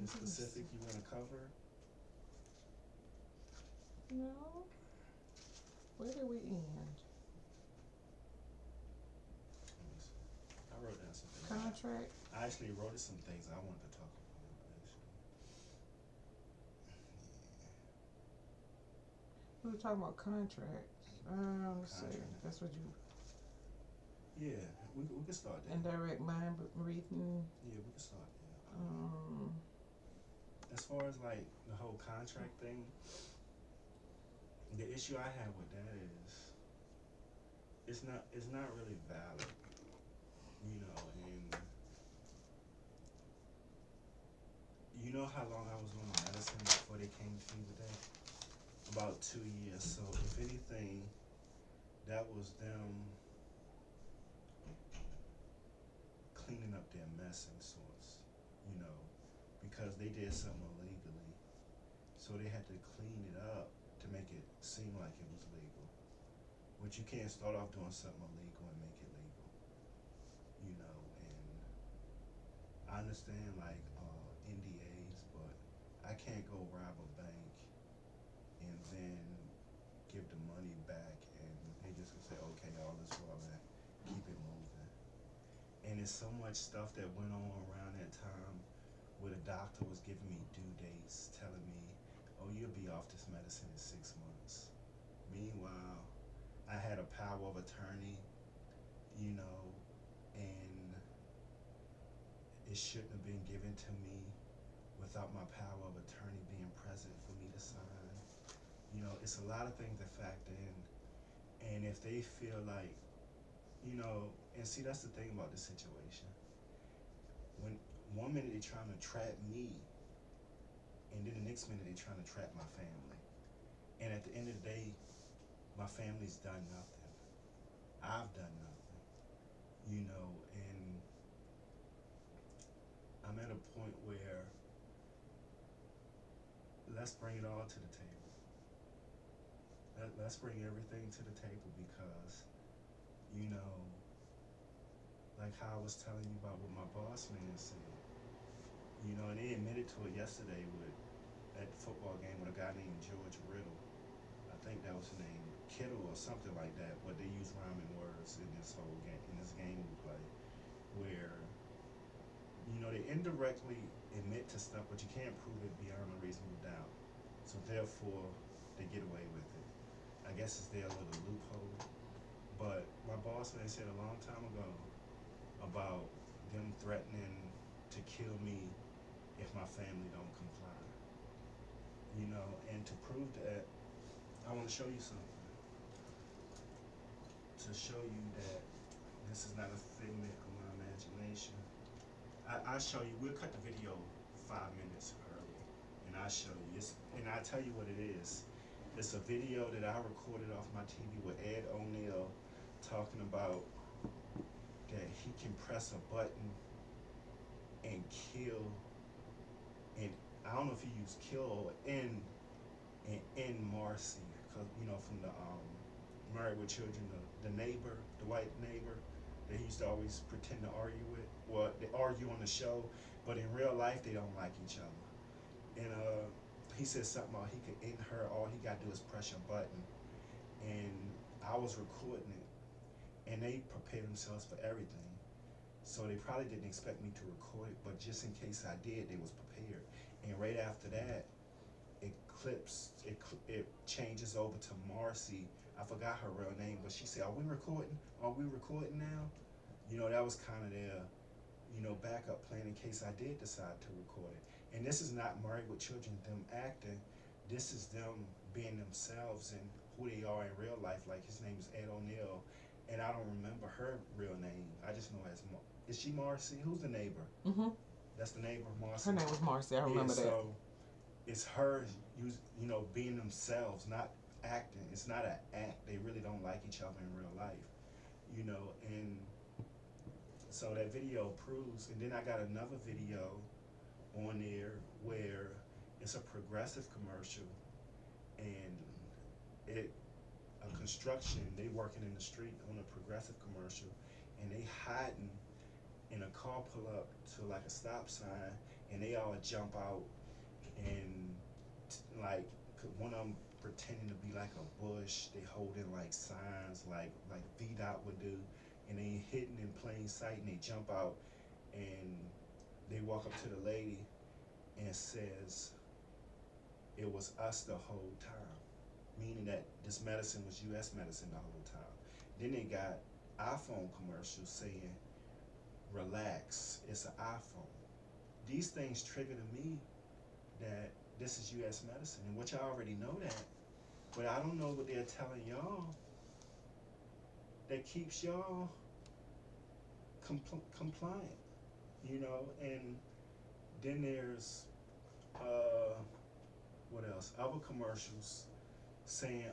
anything specific you want to cover? No. Where did we end? Let me see. I wrote down some things. Contract. I actually wrote some things I wanted to talk about. Actually, We were talking about contracts. Let's see. contract. That's what you. Yeah, we can start there. Indirect mind reading. Yeah, we can start there. Um, As far as like the whole contract thing, the issue I have with that is it's not really valid, you know. And you know how long I was on the medicine before they came to me with that? About 2 years. So if anything, that was them cleaning up their mess in sorts, you know, because they did something illegally. So they had to clean it up to make it seem like it was legal. But you can't start off doing something illegal and make it legal, you know. And I understand like NDAs, but I can't go rob a bank and then give the money back and they just gonna say, okay, all is well, and keep it moving. And there's so much stuff that went on around that time where the doctor was giving me due dates, telling me, oh, you'll be off this medicine in 6 months. Meanwhile, I had a power of attorney, you know, and it shouldn't have been given to me without my power of attorney being present for me to sign. You know, it's a lot of things that factor in. And if they feel like, you know, and see, that's the thing about this situation. When one minute they're trying to trap me, and then the next minute they're trying to trap my family. And at the end of the day, my family's done nothing. I've done nothing, you know, and I'm at a point where let's bring it all to the table. Let's bring everything to the table because, you know, like how I was telling you about what my boss man said, you know, and they admitted to it yesterday at the football game with a guy named George Riddle. I think that was his name, Kittle or something like that, but they use rhyming words in this whole game, in this game we play, where, you know, they indirectly admit to stuff, but you can't prove it beyond a reasonable doubt. So therefore, they get away with it. I guess it's their little loophole. But my boss man said a long time ago about them threatening to kill me if my family don't comply. You know, and to prove that, I want to show you something. To show you that this is not a figment of my imagination. I'll show you. We'll cut the video 5 minutes early, and I'll show you. And I'll tell you what it is. It's a video that I recorded off my TV with Ed O'Neill talking about that he can press a button and kill. And I don't know if he used kill or end Marcy, because you know from the Married with Children, the neighbor, the white neighbor that he used to always pretend to argue with. Well, they argue on the show, but in real life they don't like each other. And he said something about he could end her. All he got to do is press a button. And I was recording it, and they prepared themselves for everything. So they probably didn't expect me to record it, but just in case I did, they was prepared. And right after that, it changes over to Marcy. I forgot her real name, but she said, "Are we recording? Are we recording now?" You know, that was kind of their, you know, backup plan in case I did decide to record it. And this is not Married with Children, them acting. This is them being themselves and who they are in real life. Like his name is Ed O'Neill, and I don't remember her real name. I just know as is she Marcy? Who's the neighbor? Mm-hmm. That's the neighbor, Marcy. Her name was Marcy. I remember that. So it's her, you know, being themselves, not acting. It's not an act. They really don't like each other in real life, you know. And so that video proves. And then I got another video on there where it's a progressive commercial, and it a construction. They working in the street on a progressive commercial, and they hiding in a car pull up to like a stop sign, and they all jump out and like one of them pretending to be like a bush. They holding like signs like V Dot would do, and they hidden in plain sight, and they jump out and they walk up to the lady and says it was us the whole time, meaning that this medicine was U.S. medicine the whole time. Then they got iPhone commercials saying, relax, it's an iPhone. These things trigger to me that this is U.S. medicine, and which I already know that, but I don't know what they're telling y'all that keeps y'all compliant, you know. And then there's what else? Other commercials saying,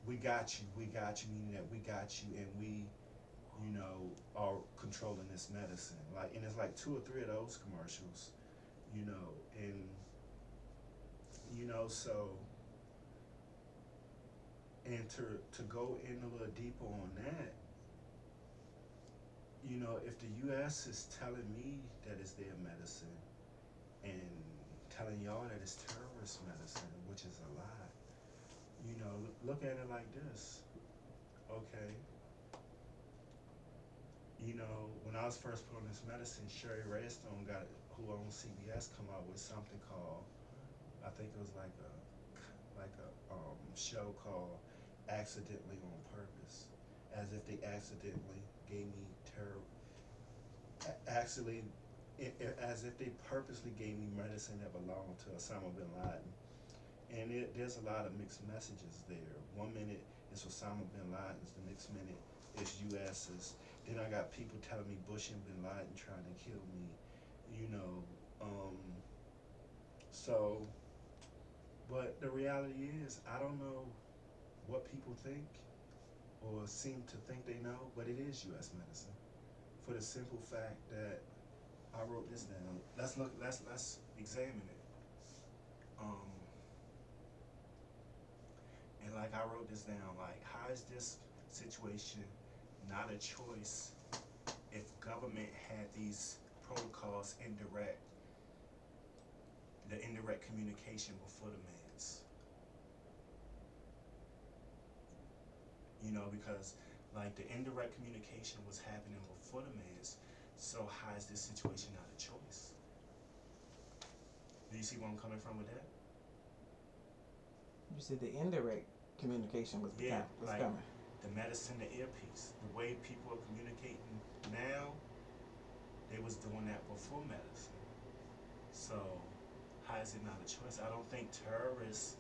we got you, meaning that we got you, and we, you know, are controlling this medicine. Like, and it's like two or three of those commercials, you know, and you know, so, and to go in a little deeper on that, you know, if the U.S. is telling me that it's their medicine and telling y'all that it's terrorist medicine, which is a lie, you know, look at it like this. Okay, you know, when I was first put on this medicine, Sherry Redstone who owns CBS, come out with something called, I think it was like a show called Accidentally on Purpose, as if they accidentally gave me terror, actually, as if they purposely gave me medicine that belonged to Osama bin Laden. And there's a lot of mixed messages there. One minute it's Osama bin Laden's, the next minute it's US's. Then I got people telling me Bush and bin Laden trying to kill me, you know. So, but the reality is, I don't know what people think or seem to think they know, but it is U.S. medicine. For the simple fact that I wrote this down. Let's examine it. Um, and like I wrote this down, like, how is this situation not a choice if government had these protocols the indirect communication before the meds? You know, because like the indirect communication was happening before the meds, so how is this situation not a choice? Do you see where I'm coming from with that? You said the indirect communication was Yeah, was like coming. the medicine, the earpiece, the way people are communicating now, they was doing that before medicine. So how is it not a choice? I don't think terrorists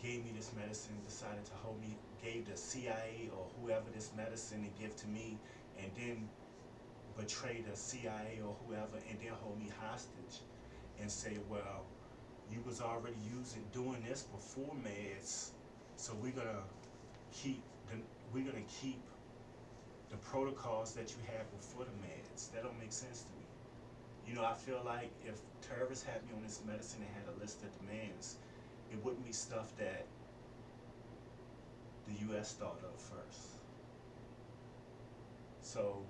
gave me this medicine, decided to hold me, gave the CIA or whoever this medicine to give to me, and then betray the CIA or whoever, and then hold me hostage and say, well, you was already doing this before meds, so keep the we're gonna keep the protocols that you had before the meds. That don't make sense to me. You know, I feel like if terrorists had me on this medicine and had a list of demands, it wouldn't be stuff that the U.S. thought of first. So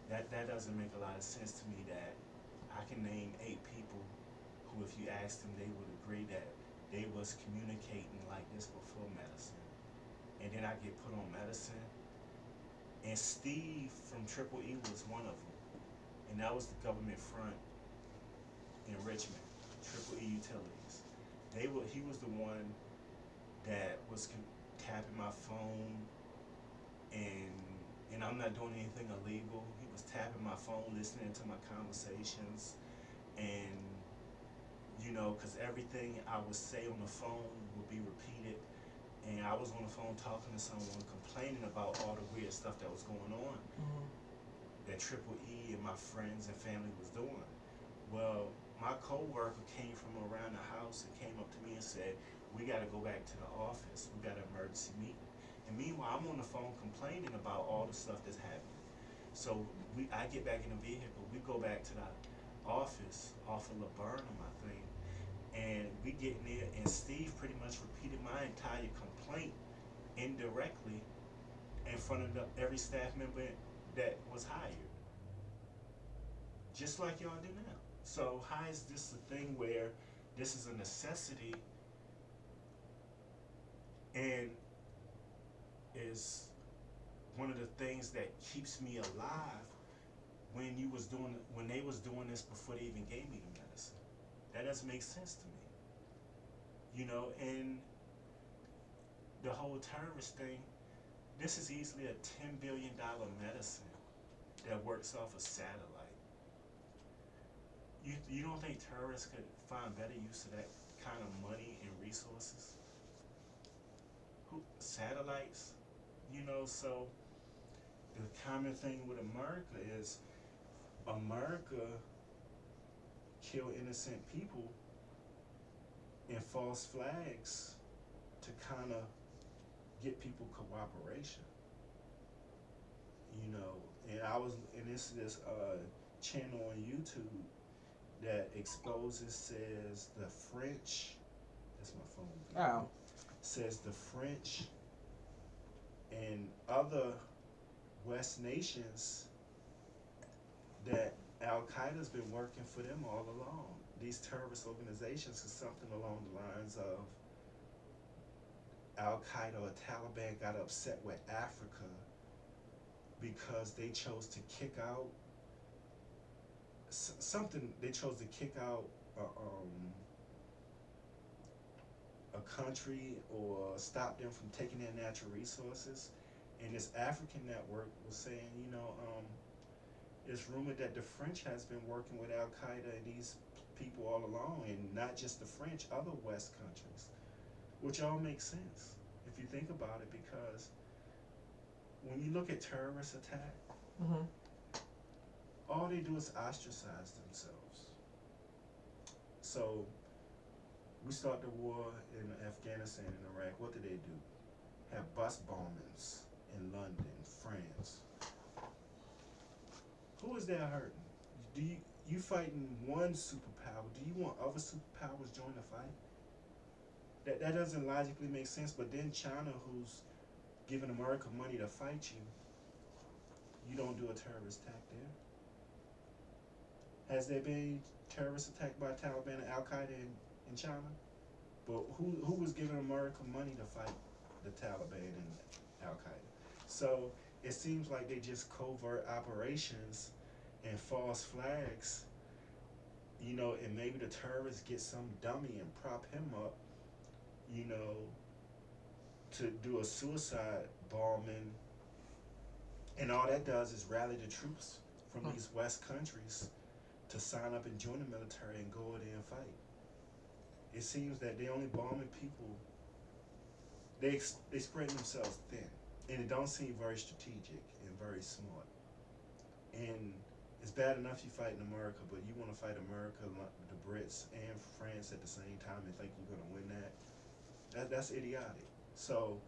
that doesn't make a lot of sense to me, that I can name 8 people who, if you asked them, they would agree that they was communicating like this before medicine. And then I get put on medicine, and Steve from Triple E was one of them, and that was the government front in Richmond, Triple E Utilities. He was the one that was tapping my phone, and I'm not doing anything illegal. He was tapping my phone, listening to my conversations, and you know, because everything I would say on the phone would be repeated, and I was on the phone talking to someone, complaining about all the weird stuff that was going on, that Triple E and my friends and family was doing. Well, my co-worker came from around the house and came up to me and said, we got to go back to the office. We got an emergency meeting. And meanwhile, I'm on the phone complaining about all the stuff that's happening. So I get back in the vehicle. We go back to the office off of Laburnum, I think. And we get in there, and Steve pretty much repeated my entire complaint indirectly in front of every staff member that was hired. just like y'all do now. So how is this a thing where this is a necessity and is one of the things that keeps me alive when they was doing this before they even gave me the medicine? That doesn't make sense to me. And the whole terrorist thing, this is easily a $10 billion medicine that works off a satellite. You don't think terrorists could find better use of that kind of money and resources? Satellites? So the common thing with America is America kill innocent people in false flags to kind of get people cooperation. And this channel on YouTube that exposes says the French. That's my phone. Oh. Says the French and other West nations that Al Qaeda's been working for them all along. These terrorist organizations is something along the lines of Al Qaeda or Taliban got upset with Africa because they chose to kick out something. They chose to kick out a country or stop them from taking their natural resources. And this African network was saying, it's rumored that the French has been working with Al Qaeda and these people all along, and not just the French, other West countries, which all makes sense if you think about it, because when you look at terrorist attack, Mm-hmm. all they do is ostracize themselves. So we start the war in Afghanistan and Iraq. What did they do? Have bus bombings in London, France. Who is that hurting? Do you fighting one superpower? Do you want other superpowers join the fight? That doesn't logically make sense. But then China, who's giving America money to fight you, you don't do a terrorist attack there. Has there been terrorist attack by Taliban and Al Qaeda in China? But who was giving America money to fight the Taliban and Al Qaeda? So it seems like they just covert operations and false flags, and maybe the terrorists get some dummy and prop him up, to do a suicide bombing, and all that does is rally the troops from these West countries to sign up and join the military and go in there and fight. It seems that they only bombing people. They spread themselves thin, and it don't seem very strategic and very smart. And it's bad enough you fight in America, but you want to fight America, the Brits, and France at the same time and think you're gonna win that? That's idiotic. So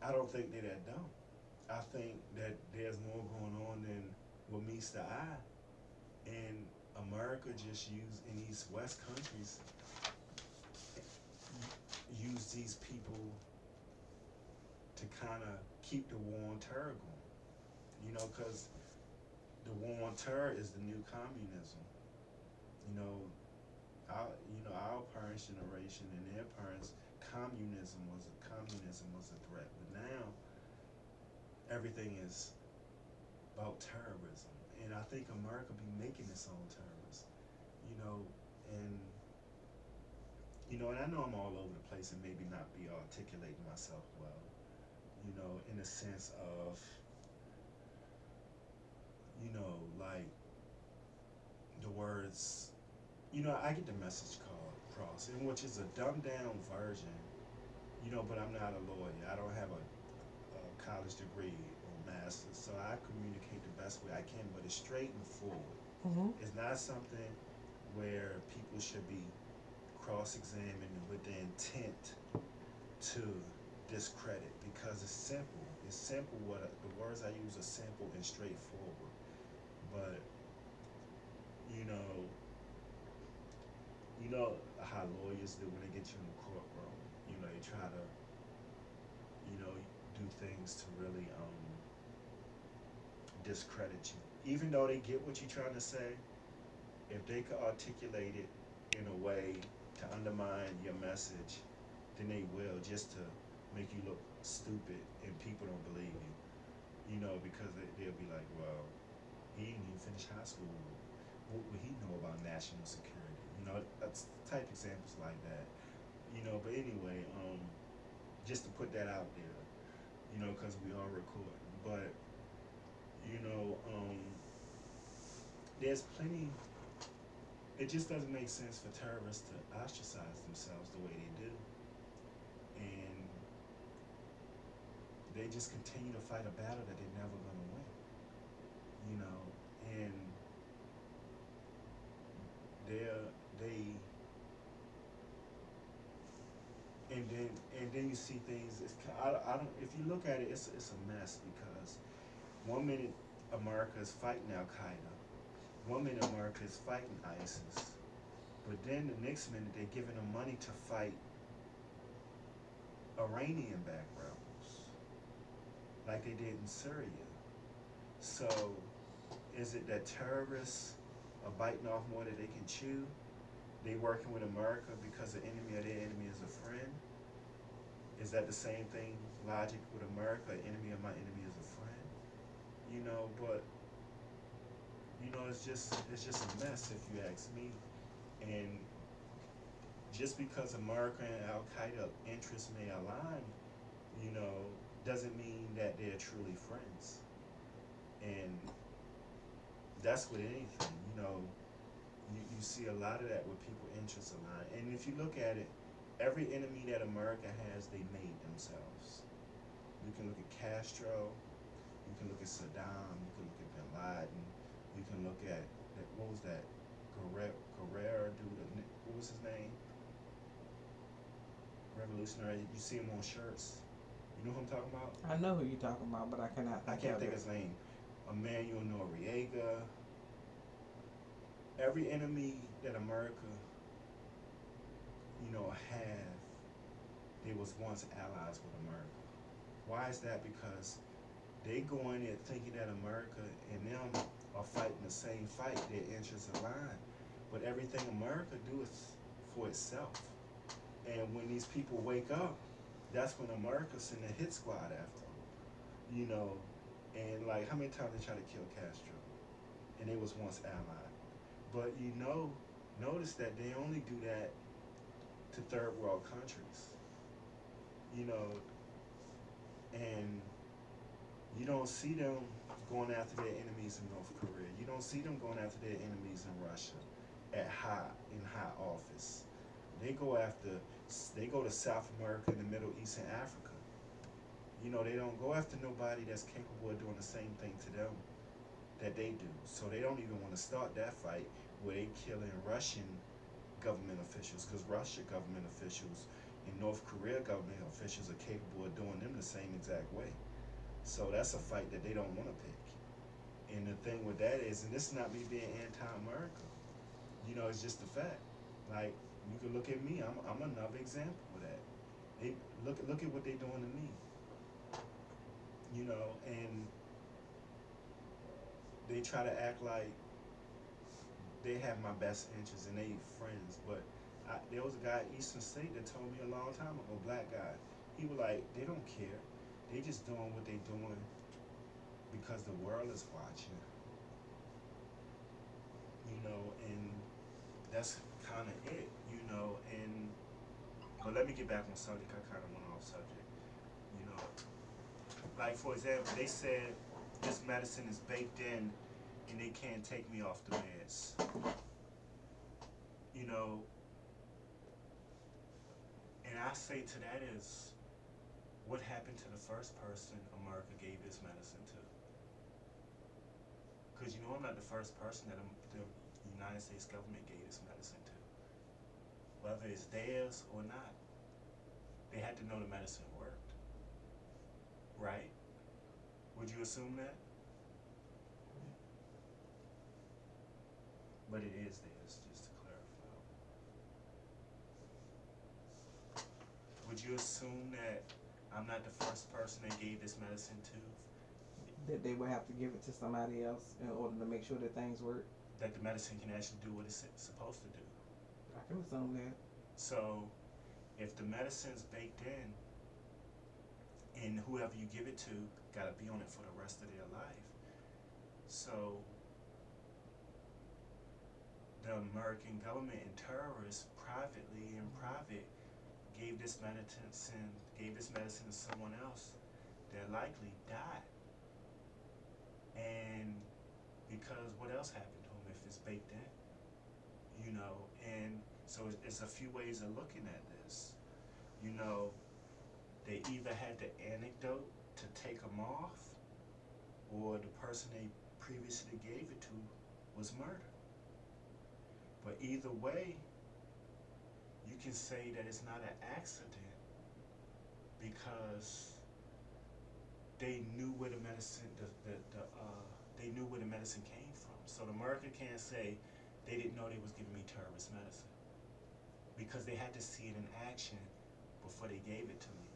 I don't think they're that dumb. I think that there's more going on than what meets the eye, and America just in these West countries use these people to kind of keep the war on terror going. Because the war on terror is the new communism. Our parents' generation and their parents, communism was a threat, but now everything is about terrorism, and I think America be making its own terrorism. And and I know I'm all over the place and maybe not be articulating myself well. In the sense of like the words. I get the message called across, and which is a dumbed down version. But I'm not a lawyer. I don't have a college degree or master's, so I communicate the best way I can. But it's straight and forward. Mm-hmm. It's not something where people should be cross-examined with the intent to discredit, because it's simple. It's simple. The words I use are simple and straightforward. But how lawyers do when they get you in the courtroom. They try to do things to really discredit you, even though they get what you're trying to say, if they could articulate it in a way to undermine your message, then they will, just to make you look stupid and people don't believe you. You know, because they'll be like, well, he didn't even finish high school. What would he know about national security? You know, that's type examples like that. You know, but anyway, just to put that out there, you know, because we are recording. But you know, there's plenty. It just doesn't make sense for terrorists to ostracize themselves the way they do, and they just continue to fight a battle that they're never gonna win. You know, and they're they and then you see things. I don't. If you look at it, it's a mess because one minute America is fighting Al Qaeda, one minute America is fighting ISIS, but then the next minute they're giving them money to fight Iranian-backed rebels, like they did in Syria. So, is it that terrorists are biting off more than they can chew? They working with America because the enemy of their enemy is a friend? Is that the same thing logic with America? Enemy of my enemy is a friend? You know, but it's just a mess if you ask me. And just because America and Al Qaeda interests may align, you know, doesn't mean that they're truly friends. And that's with anything, you know. You see a lot of that with people interests align. And if you look at it, every enemy that America has, they made themselves. You can look at Castro, you can look at Saddam, you can look at Bin Laden, you can look at that. What was that? Guerrero dude. What was his name? Revolutionary. You see him on shirts. You know who I'm talking about? I know who you're talking about, but I cannot I think can't of think it. of his name. Emmanuel Noriega. Every enemy that America, you know, have, they was once allies with America. Why is that? Because they go in there thinking that America and them are fighting the same fight, their interests align. But everything America do is for itself. And when these people wake up, that's when America send a hit squad after them. You know, and like how many times they try to kill Castro, and they was once allied. But you know, notice that they only do that to third world countries. You know, and you don't see them going after their enemies in North Korea. You don't see them going after their enemies in Russia in high office. They go after they go to South America and the Middle East and Africa. You know, they don't go after nobody that's capable of doing the same thing to them that they do. So they don't even want to start that fight where they killing Russian government officials, because Russia government officials and North Korea government officials are capable of doing them the same exact way. So that's a fight that they don't want to pick. And the thing with that is, and this is not me being anti-America, you know, it's just a fact. Like, you can look at me. I'm another example of that. They look at what they're doing to me. You know, and they try to act like they have my best interests and they friends. But there was a guy at Eastern State that told me a long time ago, a black guy. He was like, they don't care. They just doing what they doing because the world is watching. You know, and that's kind of it. You know, and but let me get back on subject. I kind of went off subject. You know, like for example, they said this medicine is baked in, and they can't take me off the meds. You know, and I say to that is, what happened to the first person America gave this medicine to? Because you know I'm not the first person that the United States government gave this medicine to, whether it's theirs or not. They had to know the medicine worked, right? Would you assume that? But it is theirs, just to clarify. Would you assume that I'm not the first person they gave this medicine to? that they would have to give it to somebody else in order to make sure that things work. that the medicine can actually do what it's supposed to do. I can assume that. So if the medicine's baked in, and whoever you give it to got to be on it for the rest of their life. So the American government and terrorists privately in private gave this medicine to someone else that likely died. And because what else happened to them if it's baked in? You know, and so it's a few ways of looking at this. You know, they either had the antidote to take them off, or the person they previously gave it to was murdered. But either way, you can say that it's not an accident because they knew where the medicine, they knew where the medicine came from. So the American can't say they didn't know they was giving me terrorist medicine because they had to see it in action before they gave it to me,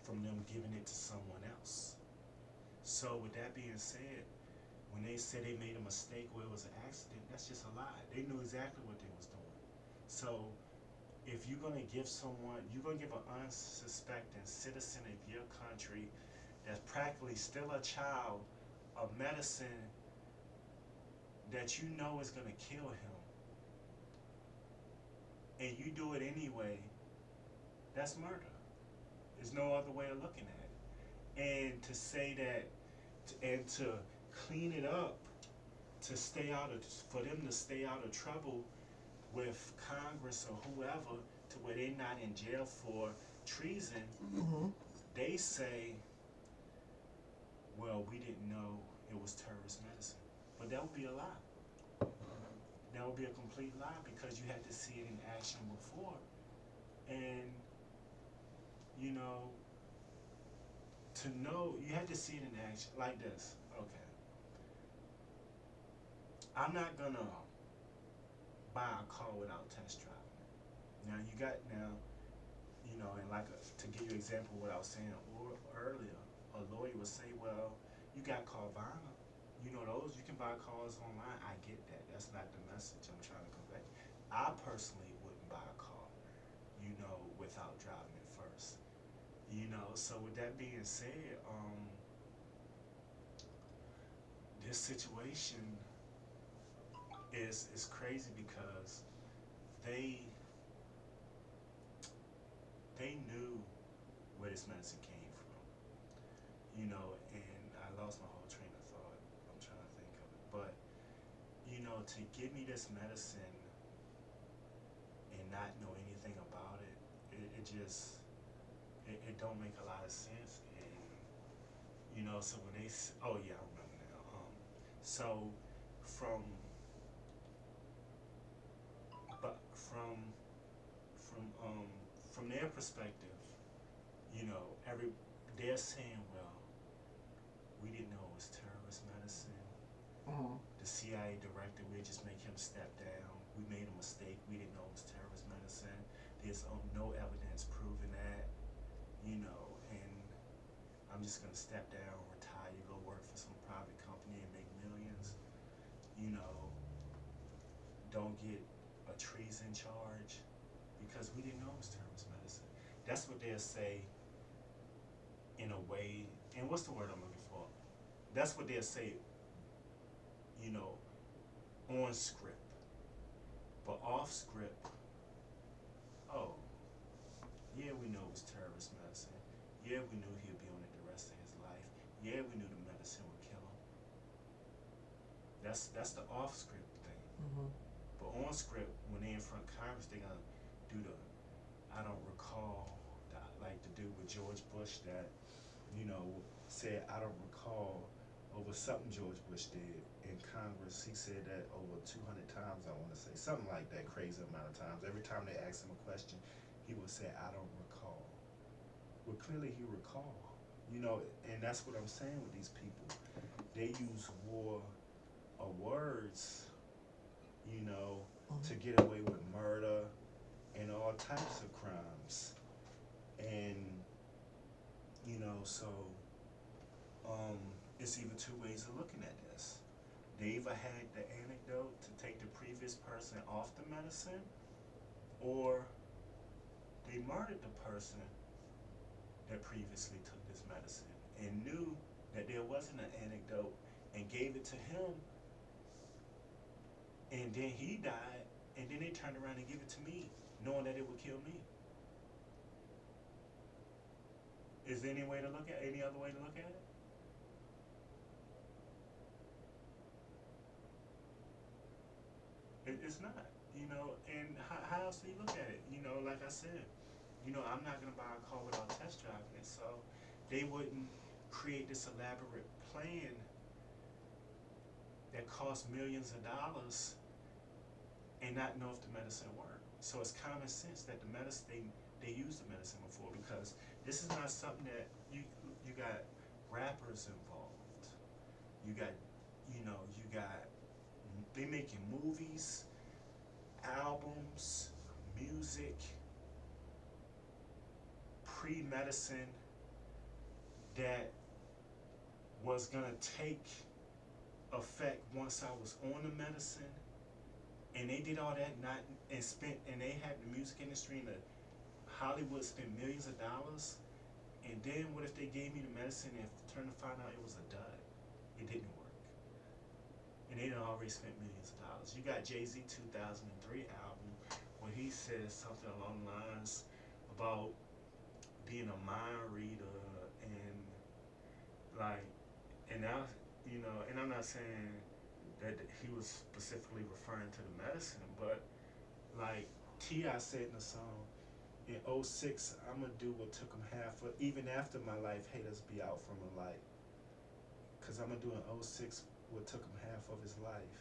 from them giving it to someone else. So with that being said, when they said they made a mistake or it was an accident, that's just a lie. They knew exactly what they was doing. So if you're gonna give someone, you're gonna give an unsuspecting citizen of your country that's practically still a child a medicine that you know is gonna kill him, and you do it anyway, that's murder. There's no other way of looking at it. And to say that, and to clean it up, to stay out of, for them to stay out of trouble with Congress or whoever, to where they're not in jail for treason, Mm-hmm. they say, well, we didn't know it was terrorist medicine. But that would be a lie. That would be a complete lie because you had to see it in action before. And, you know, to know, you had to see it in action like this. Okay. I'm not gonna buy a car without test driving it. Now, you know, and like to give you an example of what I was saying earlier, a lawyer would say, well, you got Carvana. You know those, you can buy cars online. I get that. That's not the message I'm trying to convey. I personally wouldn't buy a car, you know, without driving it first. You know, so with that being said, this situation is crazy because they they knew where this medicine came from. You know, and I lost my whole train of thought. I'm trying to think of it. But, you know, to give me this medicine and not know anything about it, it just, it don't make a lot of sense. And, you know, so when they, oh yeah, I remember now. So from, but from their perspective, you know, they're saying, well, we didn't know it was terrorist medicine. Mm-hmm. The CIA director, we just make him step down. We made a mistake. We didn't know it was terrorist medicine. There's no evidence proving that, you know, and I'm just gonna step down, retire, go work for some private company and make millions. You know, don't get a treason charge because we didn't know it was terrorist medicine. That's what they'll say in a way, and what's the word I'm looking for? That's what they'll say, you know, on script. But off script, oh, yeah, we know it was terrorist medicine. Yeah, we knew he'd be on it the rest of his life. Yeah, we knew the medicine would kill him. That's the off script thing. Mm-hmm. But on script, when they in front of Congress, they gonna do the, I don't recall, like the dude with George Bush that, you know, said, I don't recall over something George Bush did in Congress. He said that over 200 times, I want to say, something like that, crazy amount of times. Every time they asked him a question, he would say, I don't recall. Well, clearly he recalled, you know, and that's what I'm saying with these people. They use war or words, you know, to get away with murder and all types of crimes. And, you know, so it's either two ways of looking at this. They either had the antidote to take the previous person off the medicine, or they murdered the person that previously took this medicine and knew that there wasn't an antidote and gave it to him, and then he died, and then they turned around and give it to me, knowing that it would kill me. Is there any way to look at any other way to look at it? It's not, and how else do you look at it? Like I said, I'm not gonna buy a car without test driving it, so they wouldn't create this elaborate plan that costs millions of dollars and not know if the medicine worked. So it's common sense that the medicine they use the medicine before, because this is not something that you got rappers involved. You got you got they making movies, albums, music, pre-medicine that was gonna take effect once I was on the medicine, and they did all that not and they had the music industry and the Hollywood spent millions of dollars, and then what if they gave me the medicine and turned to find out it was a dud? It didn't work. And they done already spent millions of dollars. You got Jay-Z 2003 album where he says something along the lines about being a mind reader and like, and now, and I'm not saying that he was specifically referring to the medicine, but like T.I. said in the song, in '06, I'm gonna do what took him half of, even after my life haters be out from a light. Cause I'm gonna do in '06 what took him half of his life.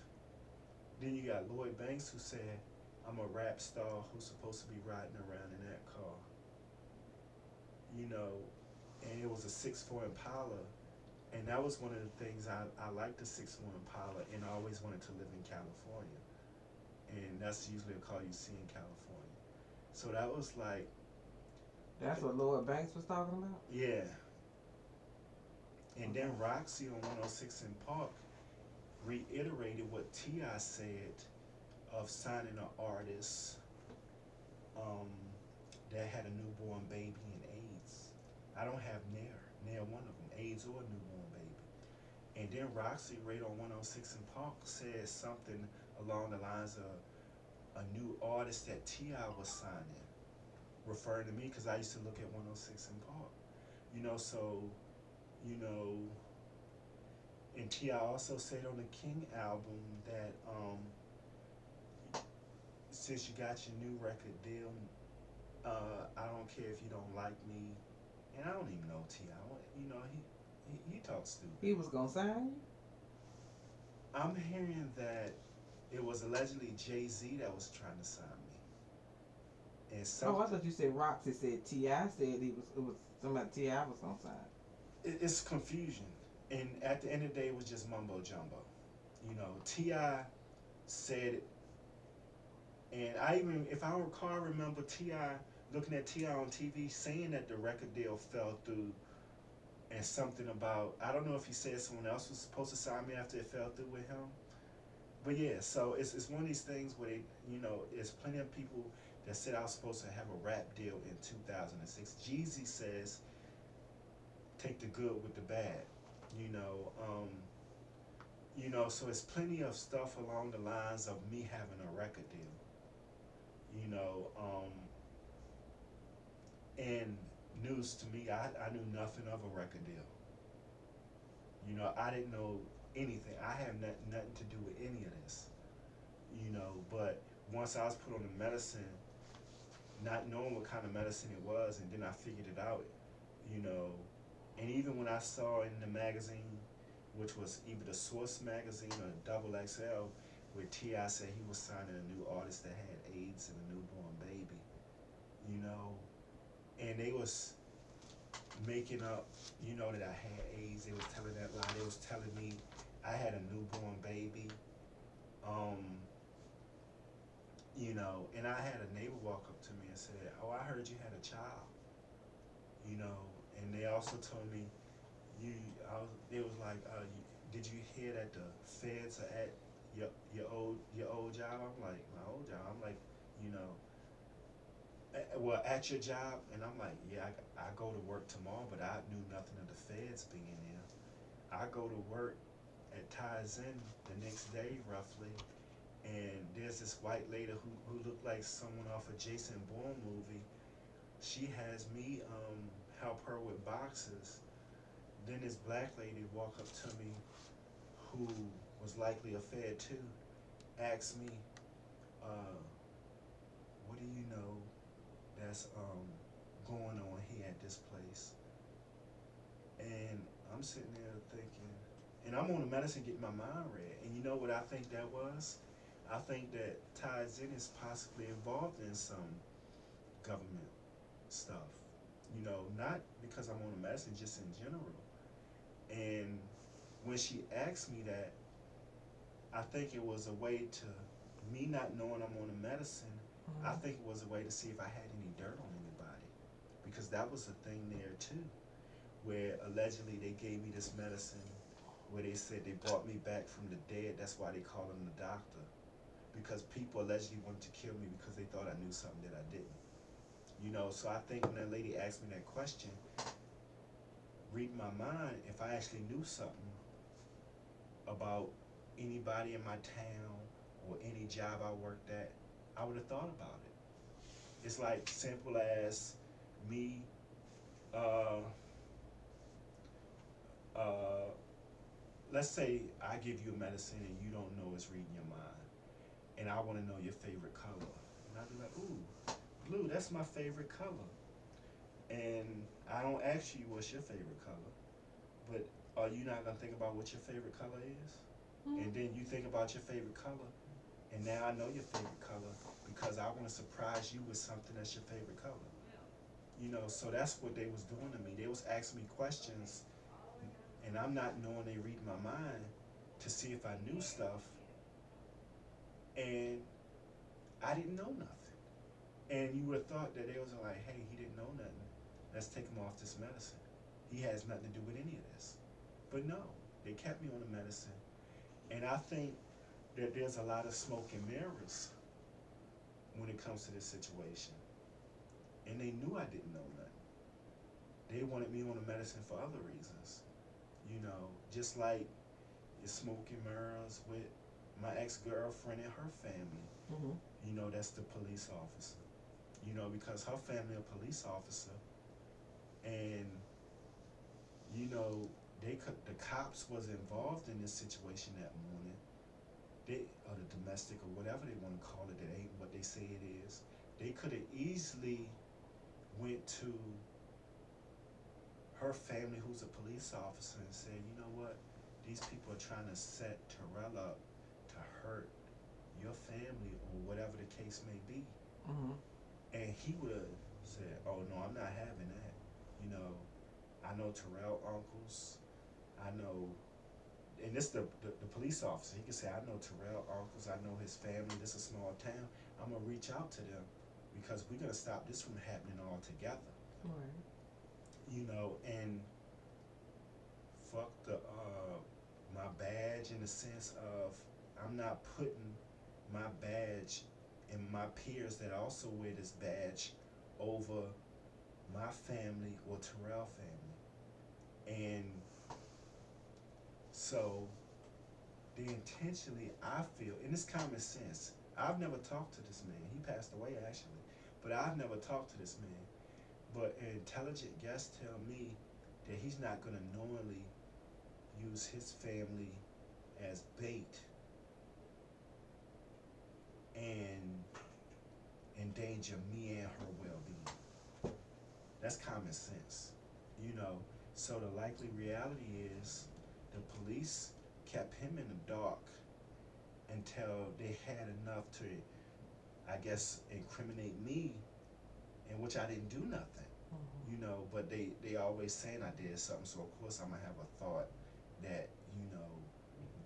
Then you got Lloyd Banks who said, I'm a rap star who's supposed to be riding around in that car. And it was a 6'4" Impala. And that was one of the things I liked, the 6'1" Impala, and I always wanted to live in California. And that's usually a car you see in California. So that was like, That's what Lloyd Banks was talking about? yeah. And then Roxy on 106 in Park reiterated what T.I. said of signing an artist um, that had a newborn baby and AIDS. I don't have near one of them, AIDS or a newborn baby. And then Roxy right on 106 in Park said something along the lines of a new artist that T.I. was signing, referring to me because I used to look at 106 in Park. So, and T.I. also said on the King album that since you got your new record deal, I don't care if you don't like me. And I don't even know T.I. He talks stupid. He was gonna sign you? I'm hearing that it was allegedly Jay-Z that was trying to sign me. And Oh, I thought you said Roxy said T.I. said it was somebody T.I. was gonna sign. It's confusion. And at the end of the day, it was just mumbo jumbo. T.I. said it. And if I recall, I remember T.I. looking at T.I. on TV saying that the record deal fell through, and something about, I don't know if he said someone else was supposed to sign me after it fell through with him. But yeah, so it's one of these things where there's plenty of people that said I was supposed to have a rap deal in 2006. Jeezy says, take the good with the bad. So it's plenty of stuff along the lines of me having a record deal. And news to me, I knew nothing of a record deal. I didn't know anything. I have nothing to do with any of this. But once I was put on the medicine, not knowing what kind of medicine it was, and then I figured it out, and even when I saw in the magazine, which was either the Source magazine or Double XL, where T.I. said he was signing a new artist that had AIDS and a newborn baby, and they was making up, that I had AIDS. They was telling that lie. They was telling me I had a newborn baby, and I had a neighbor walk up to me and said, oh, I heard you had a child, and they also told me, you, it was like, did you hear that the feds are at your old job? I'm like, my old job. I'm like, you know, well, at your job, and I'm like, yeah, I go to work tomorrow, but I knew nothing of the feds being there. I go to work at Ties In the next day, roughly, and there's this white lady who looked like someone off a Jason Bourne movie. She has me help her with boxes. Then this black lady walk up to me, who was likely a Fed too, asked me, uh, "What do you know that's going on here at this place?" And I'm sitting there thinking, and I'm on the medicine getting my mind read. And you know what I think that was? I think that ties in is possibly involved in some government stuff. You know, not because I'm on the medicine, just in general. And when she asked me that, I think it was a way to me not knowing I'm on the medicine. I Mm-hmm. think it was a way to see if I had any dirt on anybody, because that was a thing there too, where allegedly they gave me this medicine, where they said they brought me back from the dead. That's why they call him the doctor, because people allegedly wanted to kill me because they thought I knew something that I didn't. You know, so I think when that lady asked me that question, read my mind, if I actually knew something about anybody in my town or any job I worked at, I would have thought about it. It's like simple as me, uh, uh, let's say I give you a medicine and you don't know it's reading your mind, and I want to know your favorite color, and I'd be like, ooh, blue, that's my favorite color. And I don't ask you what's your favorite color, but are you not gonna think about what your favorite color is? Mm-hmm. And then you think about your favorite color, and now I know your favorite color because I want to surprise you with something that's your favorite color. You know, so that's what they was doing to me. They was asking me questions, and I'm not knowing they read my mind to see if I knew stuff, and I didn't know nothing. And you would have thought that they was like, hey, he didn't know nothing. Let's take him off this medicine. He has nothing to do with any of this. But no, they kept me on the medicine. And I think that there's a lot of smoke and mirrors when it comes to this situation. And they knew I didn't know nothing. They wanted me on the medicine for other reasons. You know, just like it's smoke and mirrors with my ex-girlfriend and her family. Mm-hmm. You know, that's the police officer. You know, because her family a police officer, and you know, the cops was involved in this situation that morning. They, or the domestic or whatever they want to call it, that ain't what they say it is. They could have easily went to her family, who's a police officer, and said, you know what, these people are trying to set Terrell up to hurt your family or whatever the case may be. Mm-hmm. And he would have said, oh no, I'm not having that. You know, I know Terrell uncles. I know, and this the police officer. He could say, I know Terrell uncles. I know his family. This is a small town. I'm gonna reach out to them because we're gonna stop this from happening altogether. Right. You know, and fuck my badge in the sense of I'm not putting my badge and my peers that also wear this badge over my family or Terrell family. And so they intentionally, I feel, and it's common sense. I've never talked to this man. He passed away actually, but I've never talked to this man. But an intelligent guest tell me that he's not gonna knowingly use his family as bait and endanger me and her well-being. That's common sense, you know. So the likely reality is the police kept him in the dark until they had enough to, I guess, incriminate me, in which I didn't do nothing, Mm-hmm. you know. But they always saying I did something, so of course I'm gonna have a thought that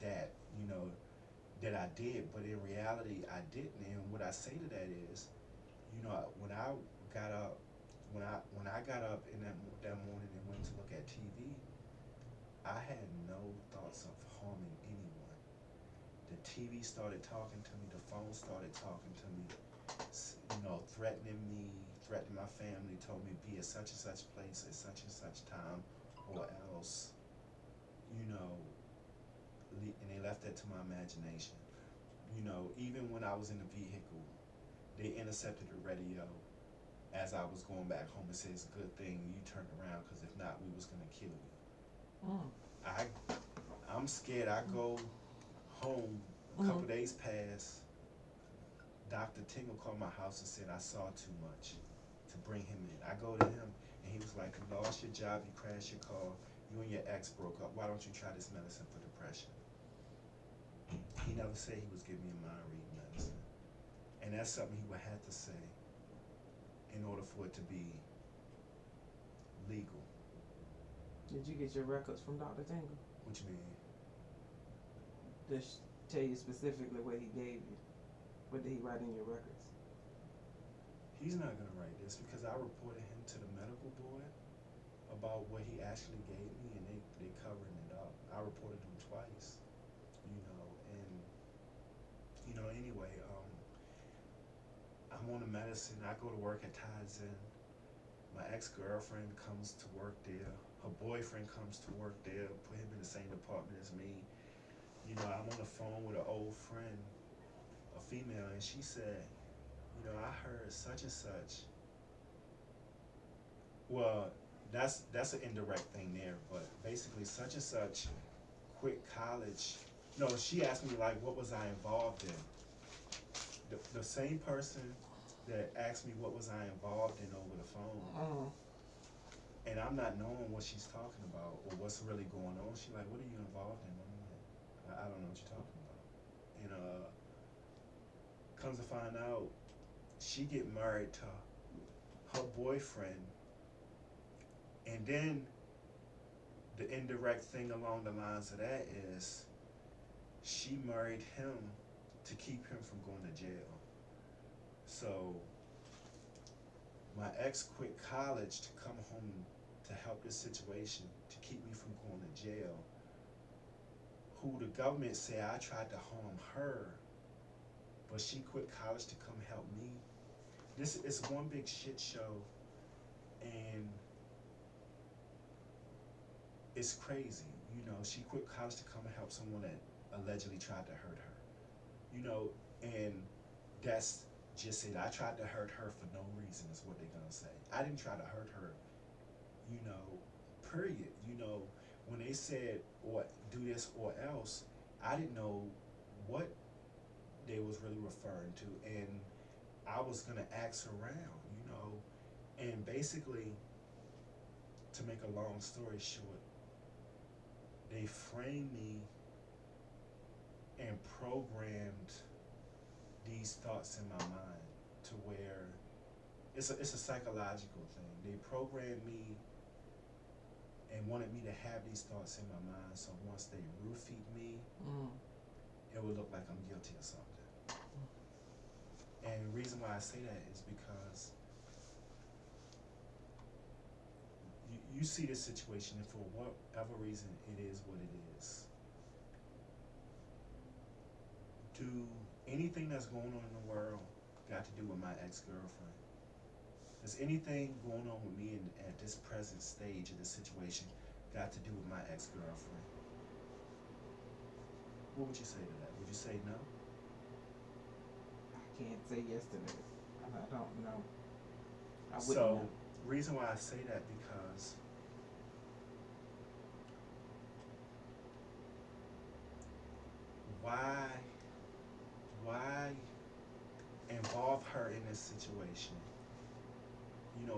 that you know that I did, but in reality I didn't. And what I say to that is, you know, when I got up, when I got up in that morning and went to look at TV, I had no thoughts of harming anyone. The TV started talking to me, the phone started talking to me, threatening me, threatening my family, told me be at such and such place at such and such time, or else, you know, and they left that to my imagination. Even when I was in the vehicle, they intercepted the radio as I was going back home and said it's a good thing you turned around because if not, we was gonna kill you. Mm. I I'm scared. I go home. A couple days pass. Dr. Tingle called my house and said I saw too much to bring him in. I go to him and he was like, you lost your job, you crashed your car, you and your ex broke up. Why don't you try this medicine for depression? He never said he was giving me a mind reading medicine. And that's something he would have to say in order for it to be legal. Did you get your records from Dr. Tingle? What you mean? Just tell you specifically what he gave you. What did he write in your records? He's not gonna write this because I reported him to the medical board about what he actually gave me, and they covering it up. I reported him twice, and anyway, I'm on the medicine. I go to work at Tides Inn. My ex-girlfriend comes to work there. Her boyfriend comes to work there. Put him in the same department as me. I'm on the phone with an old friend, a female, and she said, I heard such and such. Well, that's an indirect thing there, but basically such and such quit college. No, she asked me like, what was I involved in? The same person that asked me what was I involved in over the phone, and I'm not knowing what she's talking about or what's really going on. She's like, what are you involved in? I'm like, I don't know what you're talking about. And comes to find out, she get married to her boyfriend, and then the indirect thing along the lines of that is she married him to keep him from going to jail. So my ex quit college to come home to help this situation to keep me from going to jail, who the government said I tried to harm her, but she quit college to come help me. This is one big shit show, and it's crazy. She quit college to come and help someone that allegedly tried to hurt her. And that's just it. I tried to hurt her for no reason is what they're gonna say. I didn't try to hurt her, period. When they said or do this or else, I didn't know what they was really referring to, and I was gonna ask around, and basically, to make a long story short, they framed me and programmed these thoughts in my mind to where it's a psychological thing. They programmed me and wanted me to have these thoughts in my mind, so once they roofied me, it would look like I'm guilty of something. And the reason why I say that is because you see this situation, and for whatever reason, it is what it is. Do anything that's going on in the world got to do with my ex-girlfriend? Does anything going on with me at this present stage of this situation got to do with my ex-girlfriend? What would you say to that? Would you say no? I can't say yes to this. I don't know. I wouldn't So, know. reason why I say that because why involve her in this situation?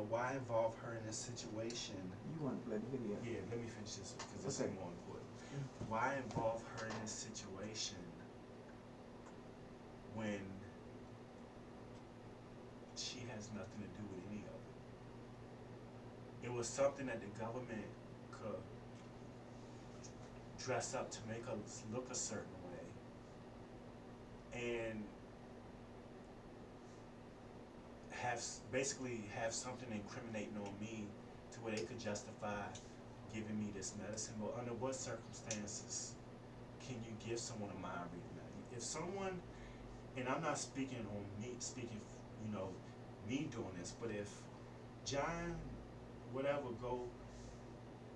Why involve her in this situation? You want to play the video? Yeah, let me finish this because this Okay. is more important. Why involve her in this situation when she has nothing to do with any of it? It was something that the government could dress up to make us look a certain way, and basically have something incriminating on me to where they could justify giving me this medicine, but under what circumstances can you give someone a mind reading medicine? If someone, and I'm not speaking on me, speaking, you know, me doing this, but if John, whatever, go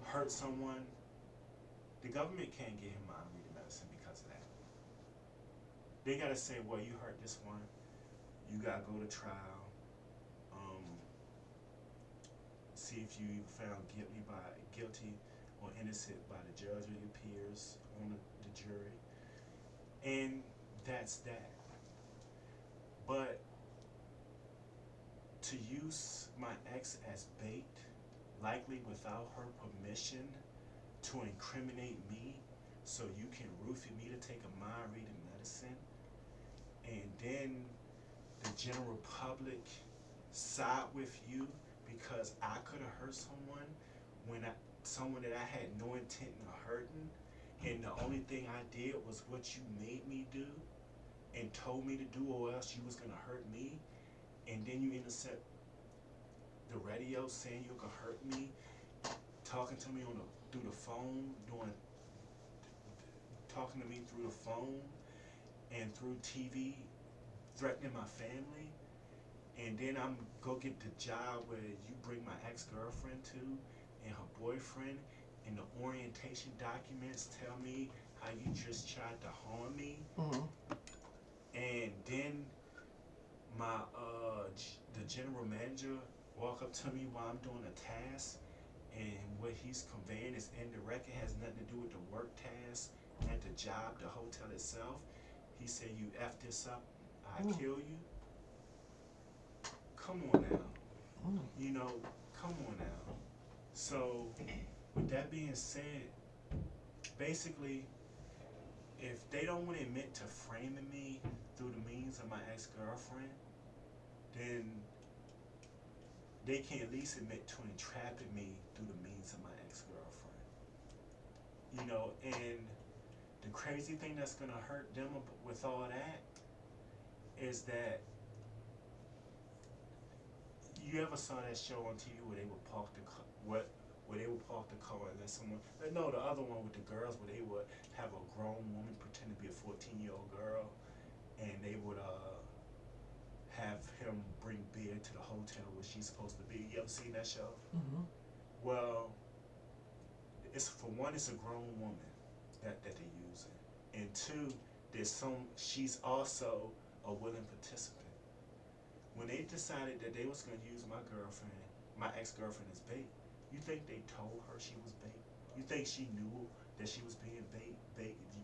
hurt someone, the government can't give him mind reading medicine because of that. They gotta say, well, you hurt this one, you gotta go to trial, um, see if you found guilty or innocent by the judge or your peers on the jury, and that's that. But to use my ex as bait, likely without her permission, to incriminate me, so you can roofie me to take a mind reading medicine, and then the general public side with you because I could have hurt someone someone that I had no intent of hurting, and the only thing I did was what you made me do and told me to do, or else you was gonna hurt me, and then you intercept the radio saying you could hurt me, talking to me through the phone, talking to me through the phone and through TV, threatening my family, and then I'm go get the job where you bring my ex-girlfriend to and her boyfriend, and the orientation documents tell me how you just tried to harm me, and then my the general manager walk up to me while I'm doing a task, and what he's conveying is indirect. It has nothing to do with the work task at the job, the hotel itself. He said, "You f this up, I kill you." Come on now, you know, come on now. So, with that being said, basically, if they don't want to admit to framing me through the means of my ex-girlfriend, then they can at least admit to entrapping me through the means of my ex-girlfriend. You know, and the crazy thing that's gonna hurt them with all that is that you ever saw that show on TV where they would park the car, where they would park the car and let someone, no, the other one with the girls where they would have a grown woman pretend to be a 14-year-old girl, and they would have him bring beer to the hotel where she's supposed to be. You ever seen that show? Well, it's, for one, it's a grown woman that they're using, and two, she's also a willing participant. When they decided that they was gonna use my ex-girlfriend as bait, you think they told her she was bait? You think she knew that she was being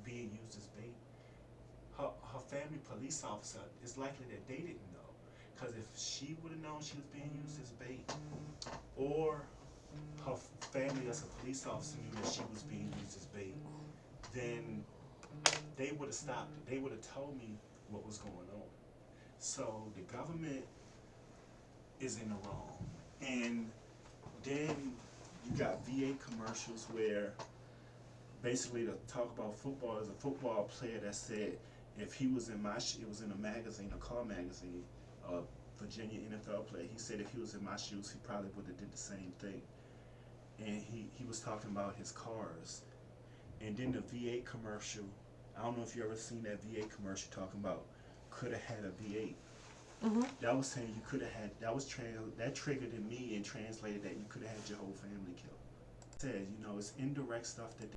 being used as bait? Her family police officer, it's likely that they didn't know, because if she would have known she was being used as bait, or her family as a police officer knew that she was being used as bait, then they would have stopped it. They would have told me what was going on. So the government is in the wrong. And then you got VA commercials where basically to talk about football, there's a football player that said if he was in it was in a magazine, a car magazine, a Virginia NFL player, he said if he was in my shoes, he probably would have did the same thing. And he was talking about his cars. And then the VA commercial, I don't know if you ever seen that VA commercial talking about could have had a V8. That was saying you could have had, that triggered in me and translated that you could have had your whole family killed. Said, you know, it's indirect stuff that